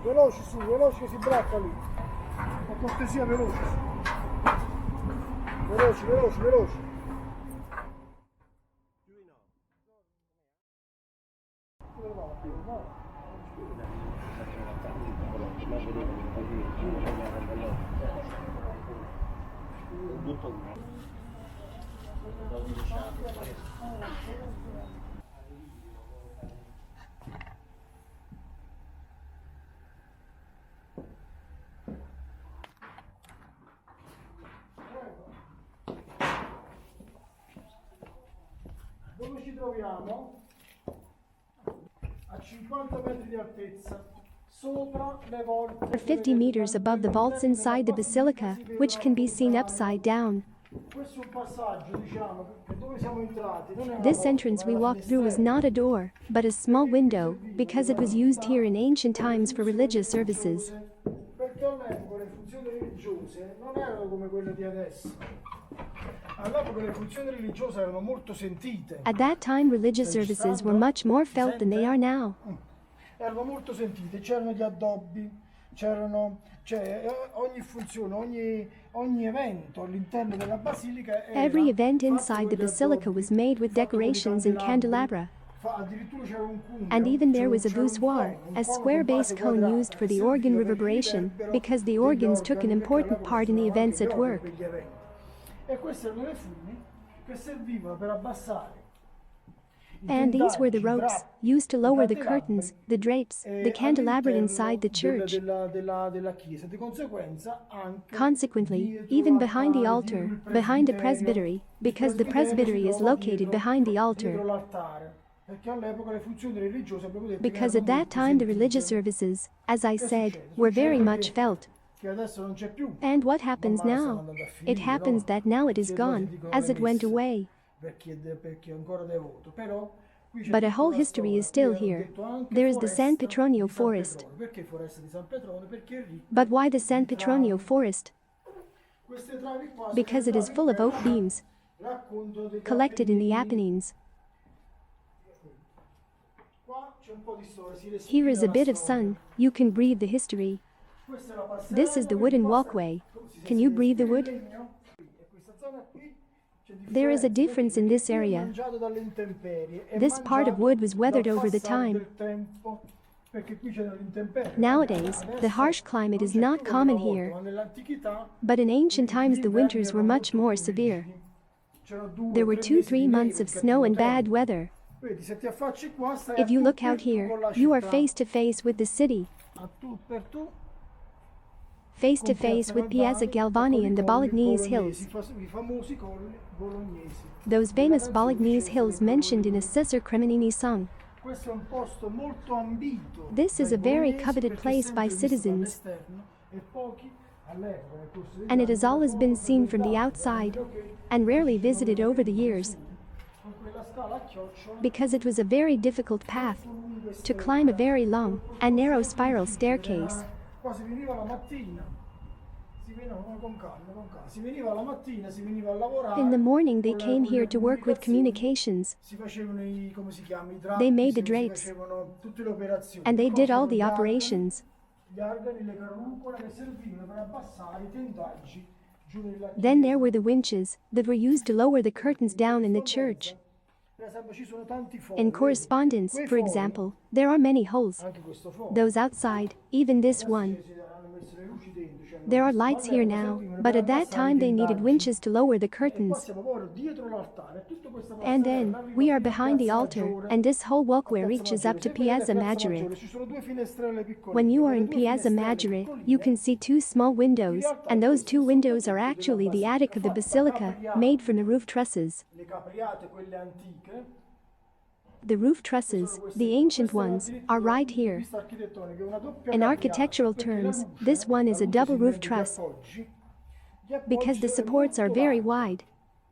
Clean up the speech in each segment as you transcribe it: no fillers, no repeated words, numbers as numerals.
Veloci su, veloci che si bracca lì. Per cortesia, veloci. Veloci, veloci, veloci. Dove ci troviamo? A 50 metri di altezza, sopra le volte. 50 meters above the vaults inside the basilica, which can be seen upside down. Questo è un passaggio, diciamo, che dove siamo entrati. Non è una This porta, entrance we ma la walked through was finestrella. not a door, but a small window, because it was used here in ancient times for religious services. Perché all'epoca le funzioni religiose non erano come quelle di adesso. All'epoca le funzioni religiose erano molto sentite. At that time, religious services were much more felt than they are now. Erano molto sentite, c'erano gli addobbi, ogni funzione, ogni evento all'interno della basilica era Every event fatto inside con the gli basilica addobbi, was made with fatto con i decorations and candelabra. Addirittura c'era un cuneo, And even there was a c'era un voussoir, cono, a square base cone quadrata, used for che the organ serviva per i reverberation, riverbero because the degli organs took an organi, perché important all'epoca part in the suonavano events anche at gli organi work. per gli eventi. E questi erano le funi che servivano per abbassare i And these were the tendaggi, i ropes drappi, used to i lower the candelabri, curtains, the drapes, the candelabra inside the church. della chiesa. Di conseguenza anche Consequently, dietro even behind the l'altare, altar, dietro il behind the presbiterio, presbytery, il because the presbytery is si trova located dietro behind the altar. l'altare, perché all'epoca le funzioni religiose abbiamo detto Because che at erano that molto time the religious sentite. services, as I Che said, succede? were very Succede much felt. che adesso non c'è più. And what happens Man mano stanno now? andando a It finire, happens no? that now it is Che cose gone, dicono as le it went messe, away. per chi è ancora devoto. Però qui c'è But a tutta whole una history is storia. still Qui ho here. detto anche There is the San foresta Petronio di San Forest. Petronio. Perché foresta di San Petronio? Perché è ricca But why the San di Petronio travi. Forest? Queste travi qua sono Because le it is travi full of che oak beams, racconto degli collected in the Appennini. Apennines. Qua c'è un po' di storia, si Here is respira a la bit of storia. sun, you can breathe the history. Questa è la passerella This is the che wooden passa- walkway. si Can you respira breathe the il wood? legno. E questa zona qui c'è There is a differenza, difference in perché this qui è area. mangiato dalle intemperie, è This part of mangiato wood was weathered dal over the passare time. del tempo, perché qui c'erano le intemperie. Nowadays, Adesso the harsh climate non is c'è not più come common una volta, here, ma nell'antichità but in ancient gli times the inverni winters were erano much molto more più severe. rigidi. C'erano 2 There were o 3 2-3 mesi di months neve, of di snow and cattivo bad tempo. weather. Vedi, se ti affacci qua stai If you a tu look per out tu here, con la you are città. face to face with the city, A tu per tu face to con face Piazza with Piazza Madrid, Galvani con i and the colli Bolognese bolognesi, Hills, i famosi colli bolognesi. those Nella famous canzone Bolognese scelse hills dei mentioned in a colori. Cesar Cremonini song. Questo è un posto molto ambito This is dai a very bolognesi coveted perché place sempre by visto citizens, dall'esterno e pochi all'epoca nel corso degli and it anni has always been seen from the frequentati, outside, ok? and rarely Ci sono visited over the years, con quella scala a chiocciola because it was a very difficult path lunga e to stretta. climb a very long and narrow Sempre spiral difficile, staircase. qua si veniva la mattina, con calma, si veniva la mattina, si veniva a lavorare. In the morning they con came con here le to work with comunicazioni. communications, Si facevano i, come si chiama, i drappi, They made the si drapes. facevano tutte le operazioni. and they Qua did all c'erano the gli organi, operations. Gli organi, le caruncole che servivano per abbassare i tendaggi giù nella chiesa. Then there were the winches that were used to lower the curtains down in the church. Per esempio ci sono tanti fori, In vedi? correspondence, Quei for fori, example, there are many holes. anche questo foro. Those outside, even this Adesso one. ci hanno messo le luci dentro, ci hanno There are messo- lights ma here all'epoca now, servivano but per at that abbassare i time they needed tendaggi. winches to lower the E qua curtains. siamo proprio dietro l'altare, tutta questa And passerella then, arriva we are fino a behind the Piazza altar, Maggiore. and this whole walkway A Piazza reaches up Maggiore. to Se vedete Piazza Piazza Madrid. Maggiore, ci sono 2 finestrelle piccoline. When you are Quelle in 2 Piazza finestrelle Madrid, piccoline, you can see 2 small windows, and those 2 windows are actually the attic of the basilica, made from the roof trusses. le capriate, quelle antiche, The roof trusses, the ancient ones, are right here. vista architettonica, è una doppia In capriata, architectural perché la terms, luce- this one is la a luce double si roof vede gli truss, appoggi. Gli appoggi because the sono supports are molto very larghi. wide.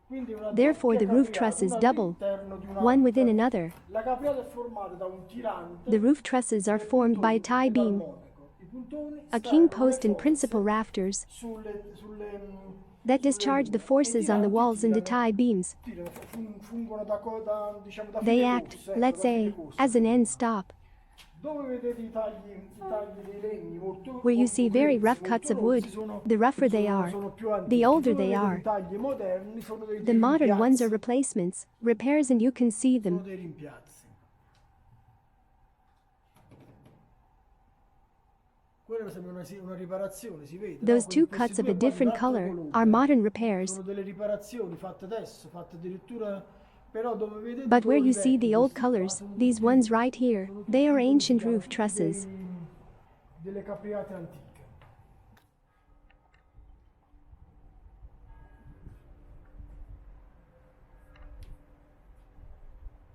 Quindi una Therefore, doppia the roof capriata, truss is una double, all'interno di one un'altra. within another. La capriata è formata da un tirante, The roof trusses are formed by a tie e dal beam, monaco. I puntoni a king stanno post le and principal forze rafters, sulle that discharge the forces on the walls and tie beams. Fungono diciamo, da They fine act, corsa, ecco, let's da fine say, corsa. as an end stop. Dove vedete i tagli dei legni molto, Where you molto see very grezzi, rough cuts of molto wood, rossi, sono- the rougher they are, sono più antichi. the older Dove they vedete are. i tagli moderni sono dei The modern ones rimpiazzi. are replacements, repairs, and you can see Sono them. dei rimpiazzi. Quella sembra una riparazione, si vede. Those no? two Questi cuts of due a qua di different un altro color colore. are modern repairs. Sono delle riparazioni fatte adesso, fatte addirittura. Però dove vedete But where you quelli see vecchi, the old questi qua colors, sono these tutti- ones right here, sono they are tutti ancient quelli roof che trusses. delle capriate antiche.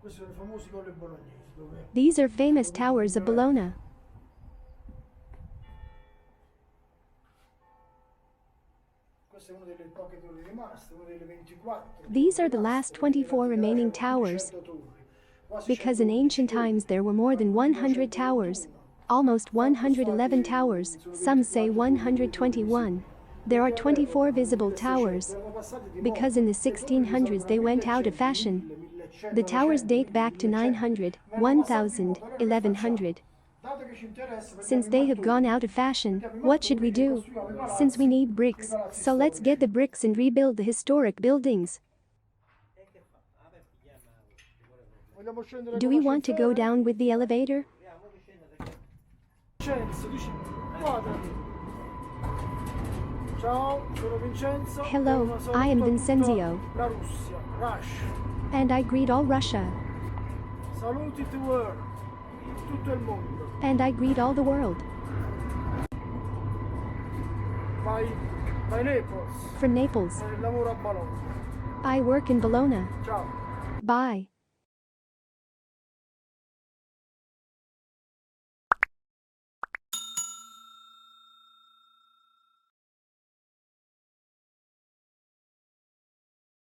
Questi sono i famosi colli bolognesi, dove These are famous towers of Bologna. questa è una delle poche torri rimaste, una delle 24. These are the torri last rimaste, 24 perché remaining erano più di towers, 100 torri, quasi because in 111 ancient torri, times there were more than 100 towers, almost 111 towers, some say 121. There are 24 visible towers, because in the 1600s they went out of fashion. The towers date back to 900, 1000, 1100. Since they have gone out of fashion, what should we do? Since we need bricks, so let's get the bricks and rebuild the historic buildings. Do we want to go down with the elevator? Hello, I am Vincenzio, and I greet all Russia, Saluti to world, tutto il mondo. and I greet all the world. By Naples, From Naples, lavoro a Bologna. I work in Bologna. Ciao. Bye.